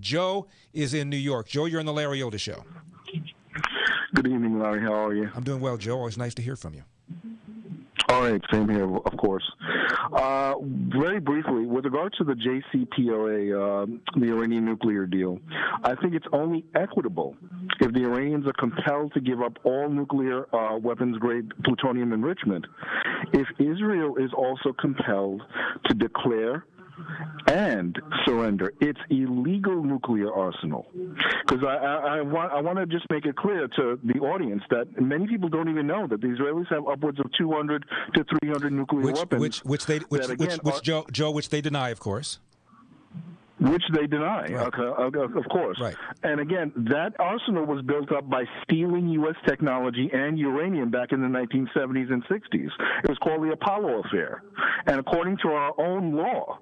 Joe is in New York. Joe, you're on the Larry Elder Show. Good evening, Larry. How are you? I'm doing well, Joe. Always nice to hear from you. All right, same here, of course. Very briefly, with regard to the JCPOA, the Iranian nuclear deal, I think it's only equitable if the Iranians are compelled to give up all nuclear weapons-grade plutonium enrichment, if Israel is also compelled to declare and surrender its illegal nuclear arsenal. Because I want to just make it clear to the audience that many people don't even know that the Israelis have upwards of 200 to 300 nuclear weapons. Which they deny, of course. Which they deny, right. Of course. Right. And again, that arsenal was built up by stealing U.S. technology and uranium back in the 1970s and 60s. It was called the Apollo Affair. And according to our own law,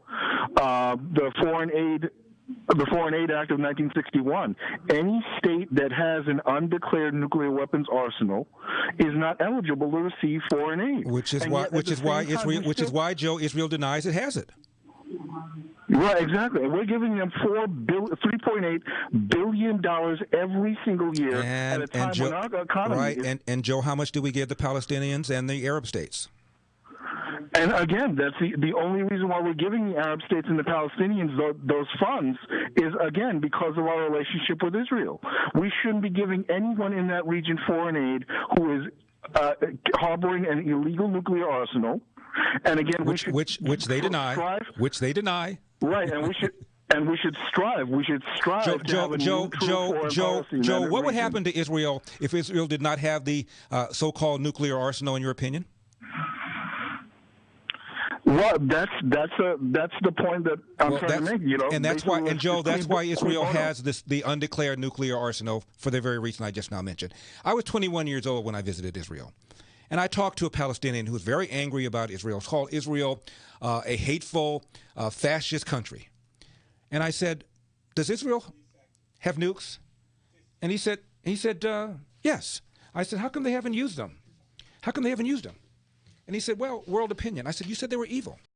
the Foreign Aid Act of 1961, any state that has an undeclared nuclear weapons arsenal is not eligible to receive foreign aid. Which is why Joe, Israel denies it has it. Right, exactly. And we're giving them $3.8 billion every single year at a time when our economy right. And Joe, how much do we give the Palestinians and the Arab states? And again, that's the only reason why we're giving the Arab states and the Palestinians those funds is, again, because of our relationship with Israel. We shouldn't be giving anyone in that region foreign aid who is harboring an illegal nuclear arsenal. And again, which they deny. Strive. Which they deny. Right, and we should strive. We should strive to have a new foreign policy in that what would region. happen to Israel if Israel did not have the so-called nuclear arsenal? In your opinion? Well, that's the point that I'm trying to make. You know, and that's why, and Joe, that's why Israel has the undeclared nuclear arsenal for the very reason I just now mentioned. I was 21 years old when I visited Israel. And I talked to a Palestinian who was very angry about Israel. It's called Israel a hateful, fascist country. And I said, does Israel have nukes? And he said, yes. I said, how come they haven't used them? How come they haven't used them? And he said, well, world opinion. I said, you said they were evil.